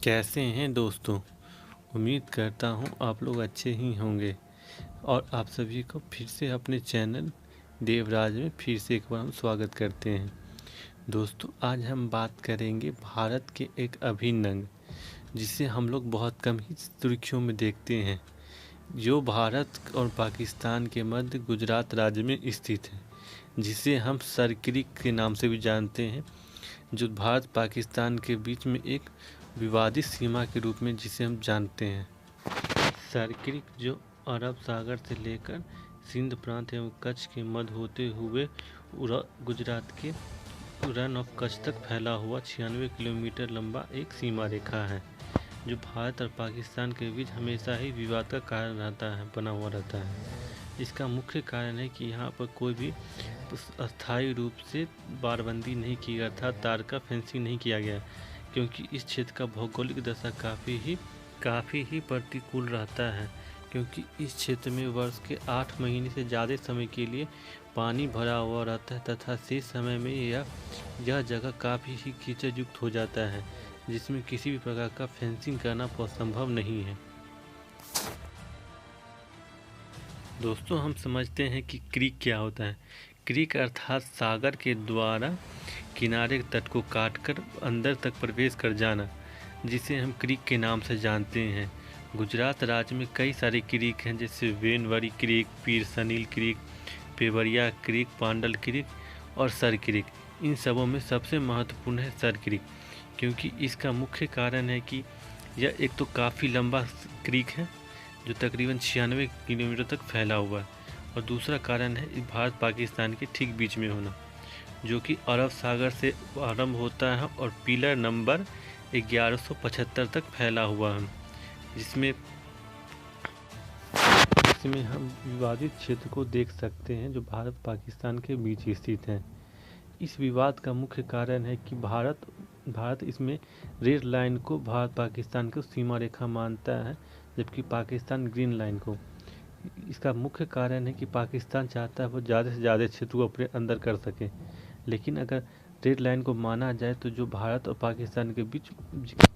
कैसे हैं दोस्तों। उम्मीद करता हूँ आप लोग अच्छे ही होंगे और आप सभी को फिर से अपने चैनल देवराज में फिर से एक बार हम स्वागत करते हैं। दोस्तों, आज हम बात करेंगे भारत के एक अभिन्न अंग जिसे हम लोग बहुत कम ही सुर्खियों में देखते हैं, जो भारत और पाकिस्तान के मध्य गुजरात राज्य में स्थित है, जिसे हम सरक्रिक के नाम से भी जानते हैं, जो भारत पाकिस्तान के बीच में एक विवादित सीमा के रूप में जिसे हम जानते हैं। सरक्रिक जो अरब सागर से लेकर सिंध प्रांत एवं कच्छ के मध्य होते हुए गुजरात के रन ऑफ कच्छ तक फैला हुआ 96 किलोमीटर लंबा एक सीमा रेखा है, जो भारत और पाकिस्तान के बीच हमेशा ही विवाद का कारण बना हुआ रहता है। इसका मुख्य कारण है कि यहाँ पर कोई भी अस्थायी रूप से बारबंदी नहीं की गई, अर्थात तार का फेंसिंग नहीं किया गया, क्योंकि इस क्षेत्र का भौगोलिक दशा काफ़ी ही प्रतिकूल रहता है, क्योंकि इस क्षेत्र में वर्ष के 8 महीने से ज़्यादा समय के लिए पानी भरा हुआ रहता है तथा शेष समय में यह जगह काफ़ी ही कीचड़ युक्त हो जाता है, जिसमें किसी भी प्रकार का फेंसिंग करना संभव नहीं है। दोस्तों, हम समझते हैं कि क्रीक क्या होता है। क्रीक अर्थात सागर के द्वारा किनारे तट को काटकर अंदर तक प्रवेश कर जाना, जिसे हम क्रीक के नाम से जानते हैं। गुजरात राज्य में कई सारे क्रीक हैं, जैसे वेनवरी क्रीक, पीर Sanil creek, पेवरिया creek, pandal creek और सर क्रीक। इन सबों में सबसे महत्वपूर्ण है सर क्रीक, क्योंकि इसका मुख्य कारण है कि यह एक तो काफ़ी लंबा क्रीक है जो तकरीबन 96 किलोमीटर तक फैला हुआ है, और दूसरा कारण है भारत पाकिस्तान के ठीक बीच में होना, जो कि अरब सागर से आरंभ होता है और पिलर नंबर 1175 तक फैला हुआ है, जिसमें हम विवादित क्षेत्र को देख सकते हैं जो भारत पाकिस्तान के बीच स्थित है। इस विवाद का मुख्य कारण है कि भारत इसमें रेड लाइन को भारत पाकिस्तान को सीमा रेखा मानता है, जबकि पाकिस्तान ग्रीन लाइन को। इसका मुख्य कारण है कि पाकिस्तान चाहता है वो ज़्यादा से ज़्यादा क्षेत्र को अपने अंदर कर सके, लेकिन अगर रेड लाइन को माना जाए तो जो भारत और पाकिस्तान के बीच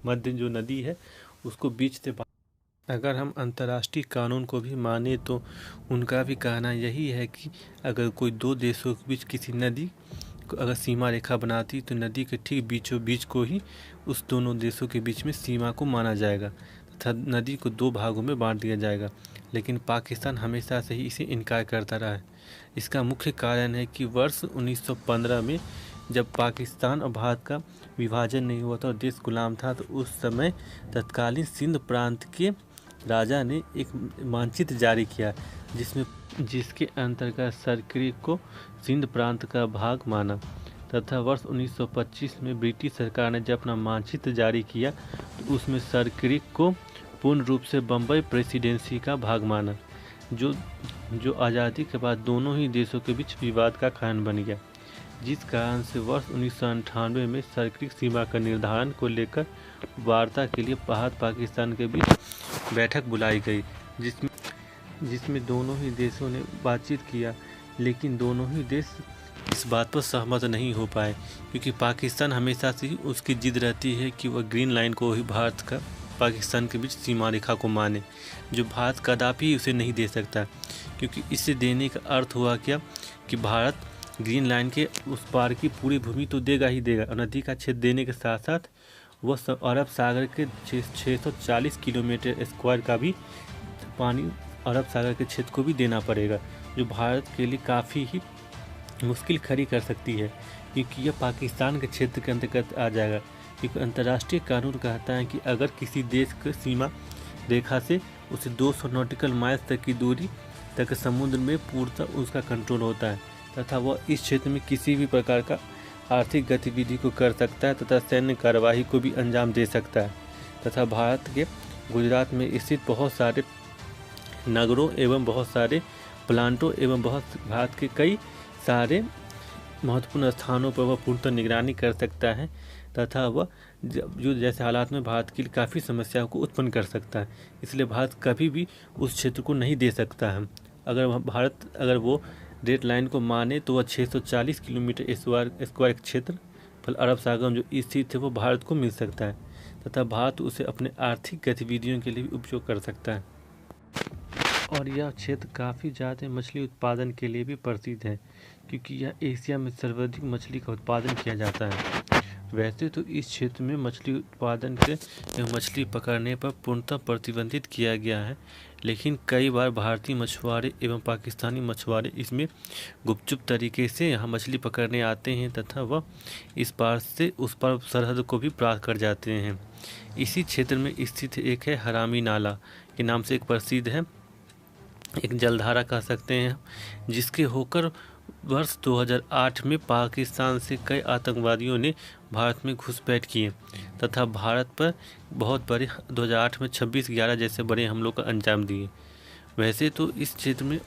मध्य जो नदी है उसको बीच से, अगर हम अंतर्राष्ट्रीय कानून को भी माने तो उनका भी कहना यही है कि अगर कोई दो देशों के बीच किसी नदी अगर सीमा रेखा बनाती तो नदी के ठीक बीचों बीच को ही उस दोनों देशों के बीच में सीमा को माना जाएगा तथा नदी को दो भागों में बांट दिया जाएगा, लेकिन पाकिस्तान हमेशा से ही इसे इनकार करता रहा है। इसका मुख्य कारण है कि वर्ष 1915 में जब पाकिस्तान और भारत का विभाजन नहीं हुआ था और देश गुलाम था, तो उस समय तत्कालीन सिंध प्रांत के राजा ने एक मानचित्र जारी किया जिसके अंतर्गत सरक्रिक को सिंध प्रांत का भाग माना, तथा वर्ष 1925 में ब्रिटिश सरकार ने जब अपना मानचित्र जारी किया तो उसमें सरक्रिक को पूर्ण रूप से बम्बई प्रेसिडेंसी का भाग माना, जो आज़ादी के बाद दोनों ही देशों के बीच विवाद का कारण बन गया, जिस कारण से वर्ष 1998 में सरक्रिक सीमा का निर्धारण को लेकर वार्ता के लिए भारत पाकिस्तान के बीच बैठक बुलाई गई, जिसमें दोनों ही देशों ने बातचीत किया, लेकिन दोनों ही देश इस बात पर सहमत नहीं हो पाए, क्योंकि पाकिस्तान हमेशा से ही उसकी जिद रहती है कि वह ग्रीन लाइन को ही भारत का पाकिस्तान के बीच सीमा रेखा को माने, जो भारत कदापि उसे नहीं दे सकता, क्योंकि इसे देने का अर्थ हुआ क्या कि भारत ग्रीन लाइन के उस पार की पूरी भूमि तो देगा ही देगा, और नदी का क्षेत्र देने के साथ साथ वह अरब सागर के 640 किलोमीटर स्क्वायर का भी पानी अरब सागर के क्षेत्र को भी देना पड़ेगा, जो भारत के लिए काफ़ी ही मुश्किल खड़ी कर सकती है, क्योंकि यह पाकिस्तान के क्षेत्र के अंतर्गत आ जाएगा। क्योंकि अंतर्राष्ट्रीय कानून कहता है कि अगर किसी देश की सीमा रेखा से उसे 200 नॉटिकल माइल्स तक की दूरी तक समुद्र में पूर्णतः उसका कंट्रोल होता है, तथा वह इस क्षेत्र में किसी भी प्रकार का आर्थिक गतिविधि को कर सकता है तथा सैन्य कार्यवाही को भी अंजाम दे सकता है, तथा भारत के गुजरात में स्थित बहुत सारे नगरों एवं बहुत सारे प्लांटों एवं भारत के कई सारे महत्वपूर्ण स्थानों पर वह पूर्णतः निगरानी कर सकता है, तथा वह जो जैसे हालात में भारत के लिए काफ़ी समस्याओं को उत्पन्न कर सकता है। इसलिए भारत कभी भी उस क्षेत्र को नहीं दे सकता है। अगर वो रेड लाइन को माने तो वह 640 किलोमीटर स्क्वायर क्षेत्र अरब सागर जो स्थित है वो भारत को मिल सकता है, तथा भारत उसे अपने आर्थिक गतिविधियों के लिए भी उपयोग कर सकता है। और यह क्षेत्र काफ़ी ज़्यादा मछली उत्पादन के लिए भी प्रसिद्ध है, क्योंकि यह एशिया में सर्वाधिक मछली का उत्पादन किया जाता है। वैसे तो इस क्षेत्र में मछली उत्पादन के एवं मछली पकड़ने पर पूर्णतः प्रतिबंधित किया गया है, लेकिन कई बार भारतीय मछुआरे एवं पाकिस्तानी मछुआरे इसमें गुपचुप तरीके से यहाँ मछली पकड़ने आते हैं तथा वह इस पार से उस पार सरहद को भी पार कर जाते हैं। इसी क्षेत्र में स्थित एक है हरामी नाला के नाम से एक प्रसिद्ध है, एक जलधारा कह सकते हैं, जिसके होकर वर्ष 2008 में पाकिस्तान से कई आतंकवादियों ने भारत में घुसपैठ किए तथा भारत पर बहुत बड़े 2008 में 26/11 जैसे बड़े हमलों का अंजाम दिए। वैसे तो इस क्षेत्र में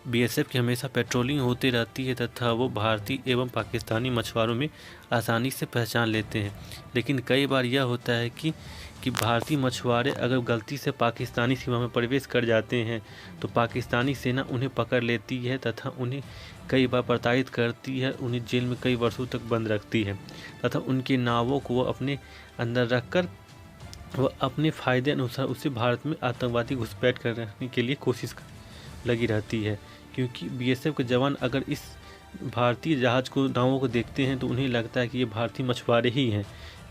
बीएसएफ की हमेशा पेट्रोलिंग होती रहती है तथा वो भारतीय एवं पाकिस्तानी मछुआरों में आसानी से पहचान लेते हैं, लेकिन कई बार यह होता है कि भारतीय मछुआरे अगर गलती से पाकिस्तानी सीमा में प्रवेश कर जाते हैं तो पाकिस्तानी सेना उन्हें पकड़ लेती है तथा उन्हें कई बार प्रताड़ित करती है, उन्हें जेल में कई वर्षों तक बंद रखती है तथा उनकी नावों को वो अपने अंदर रखकर वह अपने फ़ायदे अनुसार उसे भारत में आतंकवादी घुसपैठ करने के लिए कोशिश लगी रहती है। क्योंकि बीएसएफ के जवान अगर इस भारतीय जहाज़ को नावों को देखते हैं तो उन्हें लगता है कि ये भारतीय मछुआरे ही हैं,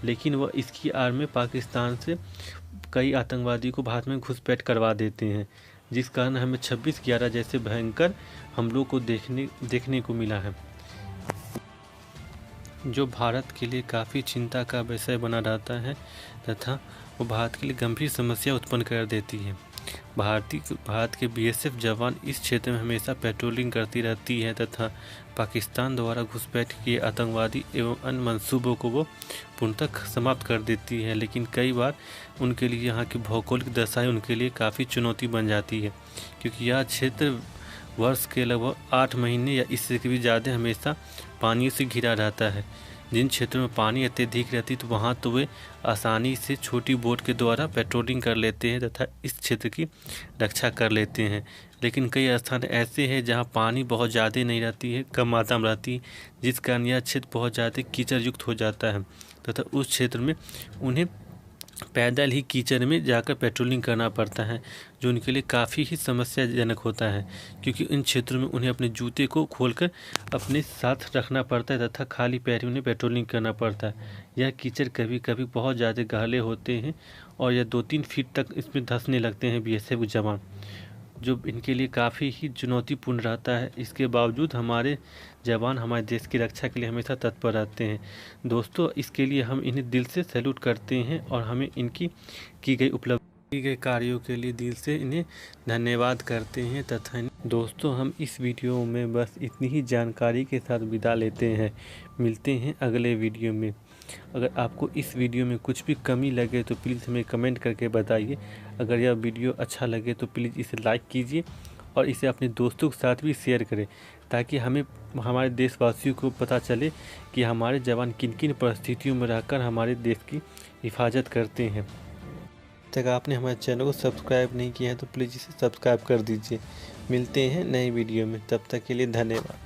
लेकिन वह इसकी आड़ में पाकिस्तान से कई आतंकवादी को भारत में घुसपैठ करवा देते हैं, जिस कारण हमें 26/11 जैसे भयंकर हमलों को देखने को मिला है, जो भारत के लिए काफ़ी चिंता का विषय बना रहता है तथा वो भारत के लिए गंभीर समस्या उत्पन्न कर देती है। भारत के बीएसएफ जवान इस क्षेत्र में हमेशा पेट्रोलिंग करती रहती है तथा पाकिस्तान द्वारा घुसपैठ किए आतंकवादी एवं अन्य मंसूबों को वो पूर्णतः समाप्त कर देती है, लेकिन कई बार उनके लिए यहाँ की भौगोलिक दशाएं उनके लिए काफ़ी चुनौती बन जाती है, क्योंकि यह क्षेत्र वर्ष के लगभग 8 महीने या इससे भी ज़्यादा हमेशा पानी से घिरा रहता है। जिन क्षेत्रों में पानी अत्यधिक रहती तो वहाँ तो वे आसानी से छोटी बोट के द्वारा पेट्रोलिंग कर लेते हैं तथा इस क्षेत्र की रक्षा कर लेते हैं, लेकिन कई स्थान ऐसे हैं जहाँ पानी बहुत ज़्यादा नहीं रहती है, कम मात्रा में रहती है, जिस कारण यह क्षेत्र बहुत ज़्यादा कीचड़ युक्त हो जाता है तथा उस क्षेत्र में उन्हें पैदल ही कीचड़ में जाकर पेट्रोलिंग करना पड़ता है, जो उनके लिए काफ़ी ही समस्याजनक होता है, क्योंकि इन क्षेत्रों में उन्हें अपने जूते को खोलकर अपने साथ रखना पड़ता है तथा खाली पैर ही उन्हें पेट्रोलिंग करना पड़ता है। यह कीचड़ कभी कभी बहुत ज़्यादा गहरे होते हैं और यह 2-3 फीट तक इसमें धंसने लगते हैं बीएसएफ जवान, जो इनके लिए काफ़ी ही चुनौतीपूर्ण रहता है। इसके बावजूद हमारे जवान हमारे देश की रक्षा के लिए हमेशा तत्पर रहते हैं। दोस्तों, इसके लिए हम इन्हें दिल से सैल्यूट करते हैं और हमें इनकी की गई कार्यों के लिए दिल से इन्हें धन्यवाद करते हैं तथा दोस्तों, हम इस वीडियो में बस इतनी ही जानकारी के साथ विदा लेते हैं। मिलते हैं अगले वीडियो में। अगर आपको इस वीडियो में कुछ भी कमी लगे तो प्लीज़ हमें कमेंट करके बताइए। अगर यह वीडियो अच्छा लगे तो प्लीज़ इसे लाइक कीजिए और इसे अपने दोस्तों के साथ भी शेयर करें, ताकि हमारे देशवासियों को पता चले कि हमारे जवान किन किन परिस्थितियों में रहकर हमारे देश की हिफाजत करते हैं। तक आपने हमारे चैनल को सब्सक्राइब नहीं किया है तो प्लीज़ इसे सब्सक्राइब कर दीजिए। मिलते हैं नए वीडियो में, तब तक के लिए धन्यवाद।